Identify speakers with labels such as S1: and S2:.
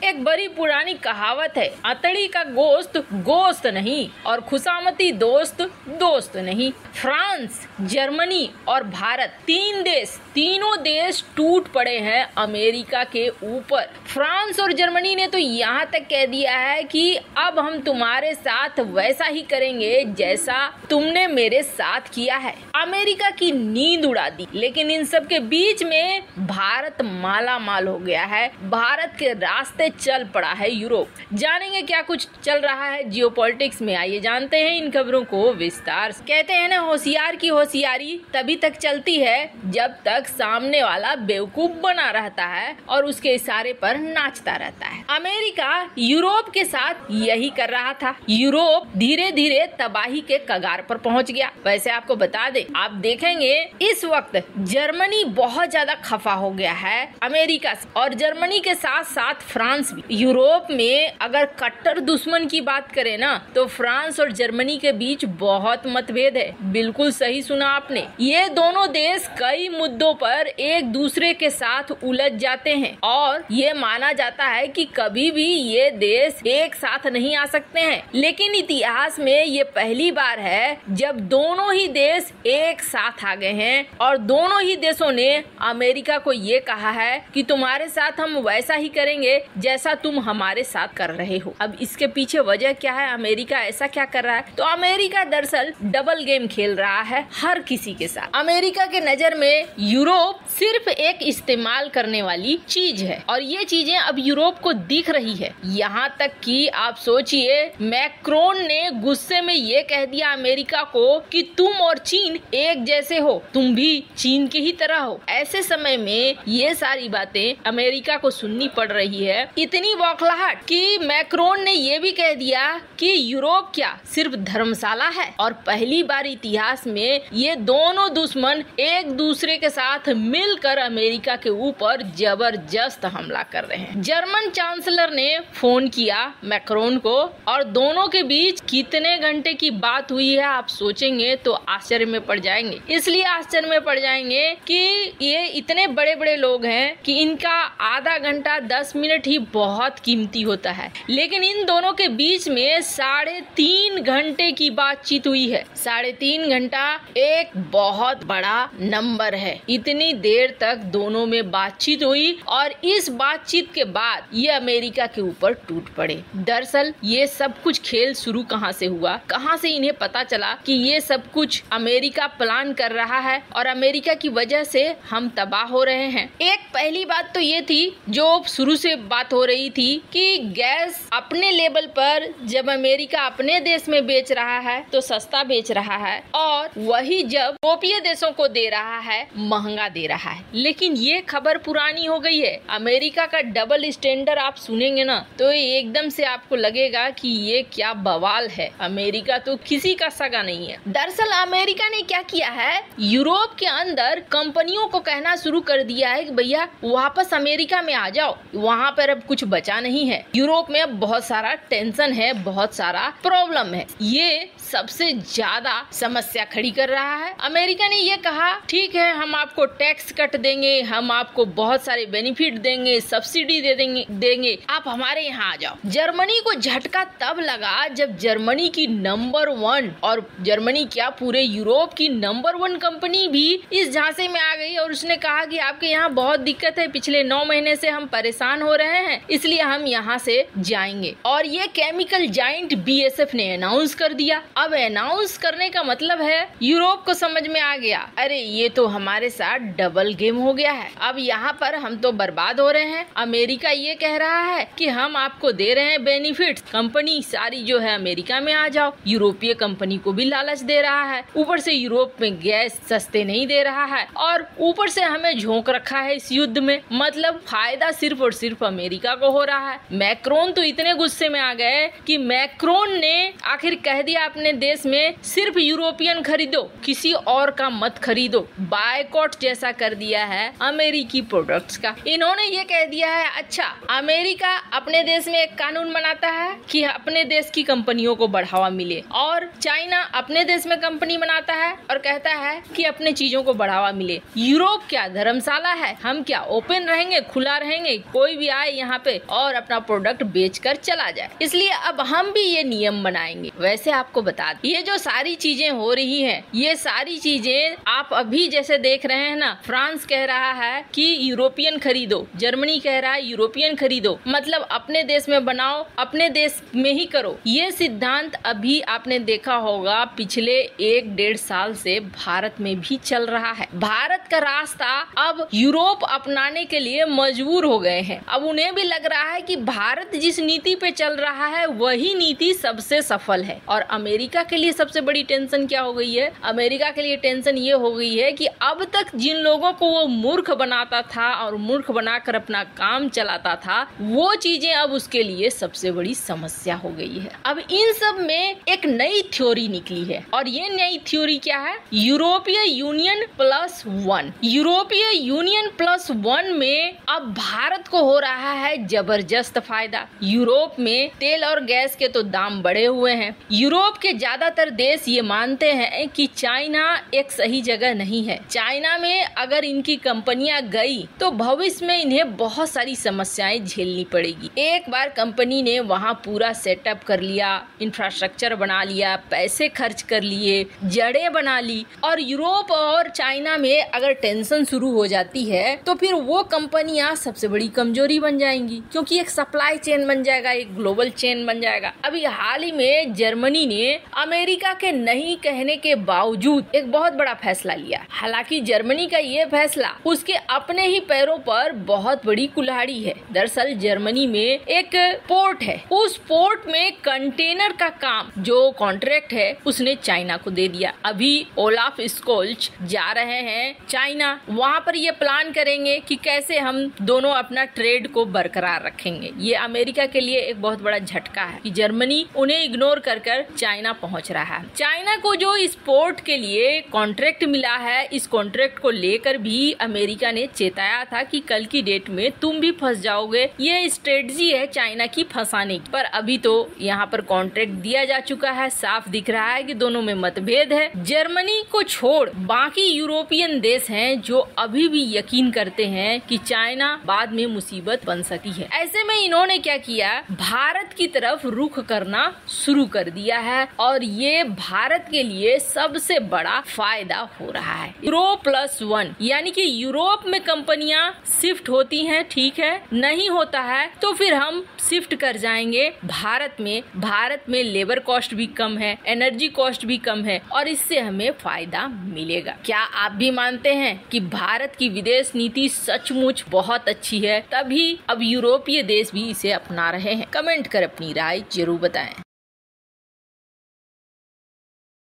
S1: एक बड़ी पुरानी कहावत है, अतड़ी का गोश्त गोश्त नहीं और खुशामती दोस्त दोस्त नहीं। फ्रांस, जर्मनी और भारत तीनों देश टूट पड़े हैं अमेरिका के ऊपर। फ्रांस और जर्मनी ने तो यहाँ तक कह दिया है कि अब हम तुम्हारे साथ वैसा ही करेंगे जैसा तुमने मेरे साथ किया है। अमेरिका की नींद उड़ा दी। लेकिन इन सब के बीच में भारत माला माल हो गया है। भारत के रास्ते चल पड़ा है यूरोप। जानेंगे क्या कुछ चल रहा है जियोपॉलिटिक्स में, आइए जानते हैं इन खबरों को विस्तार से। कहते हैं ना, होशियार की होशियारी तभी तक चलती है जब तक सामने वाला बेवकूफ बना रहता है और उसके इशारे पर नाचता रहता है। अमेरिका यूरोप के साथ यही कर रहा था। यूरोप धीरे धीरे तबाही के कगार पर पहुंच गया। वैसे आपको बता दें, आप देखेंगे इस वक्त जर्मनी बहुत ज्यादा खफा हो गया है अमेरिका से, और जर्मनी के साथ साथ फ्रांस भी। यूरोप में अगर कट्टर दुश्मन की बात करें ना, तो फ्रांस और जर्मनी के बीच बहुत मतभेद है। बिल्कुल सही सुना आपने। ये दोनों देश कई मुद्दों पर एक दूसरे के साथ उलझ जाते हैं और ये माना जाता है कि कभी भी ये देश एक साथ नहीं आ सकते हैं। लेकिन इतिहास में ये पहली बार है जब दोनों ही देश एक साथ आ गए हैं और दोनों ही देशों ने अमेरिका को ये कहा है कि तुम्हारे साथ हम वैसा ही करेंगे जैसा तुम हमारे साथ कर रहे हो। अब इसके पीछे वजह क्या है, अमेरिका ऐसा क्या कर रहा है? तो अमेरिका दरअसल डबल गेम खेल रहा है हर किसी के साथ। अमेरिका के नजर में यूरोप सिर्फ एक इस्तेमाल करने वाली चीज है और ये चीजें अब यूरोप को दिख रही है। यहाँ तक कि आप सोचिए, मैक्रोन ने गुस्से में ये कह दिया अमेरिका को कि तुम और चीन एक जैसे हो, तुम भी चीन की ही तरह हो। ऐसे समय में ये सारी बातें अमेरिका को सुननी पड़ रही है। इतनी बौखलाहट कि मैक्रोन ने ये भी कह दिया कि यूरोप क्या सिर्फ धर्मशाला है, और पहली बार इतिहास में ये दोनों दुश्मन एक दूसरे के साथ मिलकर अमेरिका के ऊपर जबरदस्त हमला कर रहे हैं। जर्मन चांसलर ने फोन किया मैक्रोन को और दोनों के बीच कितने घंटे की बात हुई है आप सोचेंगे तो आश्चर्य में पड़ जाएंगे। इसलिए आश्चर्य में पड़ जाएंगे कि ये इतने बड़े बड़े लोग हैं कि इनका आधा घंटा 10 मिनट ही बहुत कीमती होता है। लेकिन इन दोनों के बीच में 3.5 घंटे की बातचीत हुई है। 3.5 घंटा एक बहुत बड़ा नंबर है। इतनी देर तक दोनों में बातचीत हुई और इस बातचीत के बाद ये अमेरिका के ऊपर टूट पड़े। दरअसल ये सब कुछ खेल शुरू कहाँ से हुआ, कहाँ से इन्हें पता चला कि ये सब कुछ अमेरिका प्लान कर रहा है और अमेरिका की वजह से हम तबाह हो रहे हैं। एक पहली बात तो ये थी, जो शुरू से बात हो रही थी कि गैस अपने लेवल पर जब अमेरिका अपने देश में बेच रहा है तो सस्ता बेच रहा है और वही जब यूरोपीय देशों को दे रहा है महंगा दे रहा है। लेकिन ये खबर पुरानी हो गई है। अमेरिका का डबल स्टैंडर्ड आप सुनेंगे ना तो एकदम से आपको लगेगा कि ये क्या बवाल है। अमेरिका तो किसी का सगा नहीं है। दरअसल अमेरिका ने क्या किया है, यूरोप के अंदर कंपनियों को कहना शुरू कर दिया है कि भैया वापस अमेरिका में आ जाओ, वहाँ पर अब कुछ बचा नहीं है। यूरोप में अब बहुत सारा टेंशन है, बहुत सारा प्रॉब्लम है। ये सबसे ज्यादा समस्या खड़ी कर रहा है। अमेरिका ने ये कहा ठीक है, हम आपको टैक्स कट देंगे, हम आपको बहुत सारे बेनिफिट देंगे, सब्सिडी देंगे, आप हमारे यहाँ आ जाओ। जर्मनी को झटका तब लगा जब जर्मनी की नंबर 1 और जर्मनी क्या पूरे यूरोप की नंबर 1 कंपनी भी इस झांसे में आ गई और उसने कहा कि आपके यहाँ बहुत दिक्कत है, पिछले 9 महीने से हम परेशान हो रहे हैं, इसलिए हम यहाँ से जाएंगे। और ये केमिकल जाइंट BASF ने अनाउंस कर दिया। अब अनाउंस करने का मतलब है यूरोप को समझ में आ गया, अरे ये तो हमारे साथ डबल गेम हो गया है, अब यहाँ पर हम तो बर्बाद हो रहे हैं। अमेरिका ये कह रहा है कि हम आपको दे रहे हैं बेनिफिट्स, कंपनी सारी जो है अमेरिका में आ जाओ। यूरोपीय कंपनी को भी लालच दे रहा है, ऊपर से यूरोप में गैस सस्ते नहीं दे रहा है और ऊपर से हमें झोंक रखा है इस युद्ध में। मतलब फायदा सिर्फ और सिर्फ अमेरिका को हो रहा है। मैक्रोन तो इतने गुस्से में आ गए कि मैक्रोन ने आखिर कह दिया अपने देश में सिर्फ यूरोपियन खरीदो, किसी और का मत खरीदो। बायकॉट जैसा कर दिया है अमेरिकी प्रोडक्ट्स का। इन्होंने ये कह दिया है, अच्छा अमेरिका अपने देश में एक कानून बनाता है कि अपने देश की कंपनियों को बढ़ावा मिले, और चाइना अपने देश में कंपनी बनाता है और कहता है कि अपने चीजों को बढ़ावा मिले। यूरोप क्या धर्मशाला है? हम क्या ओपन रहेंगे, खुला रहेंगे, कोई भी आए यहाँ पे और अपना प्रोडक्ट बेचकर चला जाए? इसलिए अब हम भी ये नियम बनाएंगे। वैसे आपको बता दें, ये जो सारी चीजें हो रही हैं, ये सारी चीजें आप अभी जैसे देख रहे हैं ना, फ्रांस कह रहा है कि यूरोपियन खरीदो, जर्मनी कह रहा है यूरोपियन खरीदो, मतलब अपने देश में बनाओ, अपने देश में ही करो। ये सिद्धांत अभी आपने देखा होगा पिछले 1-1.5 साल से भारत में भी चल रहा है। भारत का रास्ता अब यूरोप अपनाने के लिए मजबूर हो गए हैं। अब उन्हें भी लग रहा है कि भारत जिस नीति पे चल रहा है वही नीति सबसे सफल है। और अमेरिका के लिए सबसे बड़ी टेंशन क्या हो गई है? अमेरिका के लिए टेंशन ये हो गई है कि अब तक जिन लोगों को वो मूर्ख बनाता था और मूर्ख बनाकर अपना काम चलाता था, वो चीजें अब उसके लिए सबसे बड़ी समस्या हो गई है। अब इन सब में एक नई थ्योरी निकली है, और ये नई थ्योरी क्या है? यूरोपीय यूनियन +1। यूरोपीय यूनियन +1 में अब भारत को हो रहा है जबरदस्त फायदा। यूरोप में तेल और गैस के तो दाम बढ़े हुए हैं। यूरोप के ज्यादातर देश ये मानते हैं कि चाइना एक सही जगह नहीं है। चाइना में अगर इनकी कंपनियां गई तो भविष्य में इन्हें बहुत सारी समस्याएं झेलनी पड़ेगी। एक बार कंपनी ने वहां पूरा सेटअप कर लिया, इंफ्रास्ट्रक्चर बना लिया, पैसे खर्च कर लिए, जड़ें बना ली, और यूरोप और चाइना में अगर टेंशन शुरू हो जाती है तो फिर वो कंपनियां सबसे बड़ी कमजोरी बन जाएंगी, क्योंकि एक सप्लाई चेन बन जाएगा, एक ग्लोबल चेन बन जाएगा। अभी हाल ही में जर्मनी ने अमेरिका के नहीं कहने के बावजूद एक बहुत बड़ा फैसला लिया। हालांकि जर्मनी का ये फैसला उसके अपने ही पैरों पर बहुत बड़ी कुल्हाड़ी है। दरअसल जर्मनी में एक पोर्ट है, उस पोर्ट में कंटेनर का काम जो कॉन्ट्रैक्ट है उसने चाइना को दे दिया। अभी ओलाफ स्कोल्च जा रहे हैं चाइना, वहाँ पर ये प्लान करेंगे कि कैसे हम दोनों अपना ट्रेड को बरकरार रखेंगे। ये अमेरिका के लिए एक बहुत बड़ा झटका है कि जर्मनी उन्हें इग्नोर कर चाइना पहुंच रहा है। चाइना को जो इस पोर्ट के लिए कॉन्ट्रैक्ट मिला है, इस कॉन्ट्रैक्ट को लेकर भी अमेरिका ने चेताया था कि कल की डेट में तुम भी फंस जाओगे। ये स्ट्रेटजी है चाइना की फंसाने की। पर अभी तो यहाँ पर कॉन्ट्रैक्ट दिया जा चुका है, साफ दिख रहा है कि दोनों में मतभेद है। जर्मनी को छोड़ बाकी यूरोपियन देश हैं जो अभी भी यकीन करते हैं कि चाइना बाद में मुसीबत बन सकती है। ऐसे में इन्होंने क्या किया, भारत की तरफ रुख करना शुरू कर दिया है, और ये भारत के लिए सबसे बड़ा फायदा हो रहा है। यूरो+1 यानी कि यूरोप में कंपनियां शिफ्ट होती हैं, ठीक है, नहीं होता है तो फिर हम शिफ्ट कर जाएंगे भारत में। भारत में लेबर कॉस्ट भी कम है, एनर्जी कॉस्ट भी कम है, और इससे हमें फायदा मिलेगा। क्या आप भी मानते हैं कि भारत की विदेश नीति सचमुच बहुत अच्छी है? तभी अब यूरोपीय देश भी इसे अपना रहे हैं। कमेंट कर अपनी राय जरूर बताएं।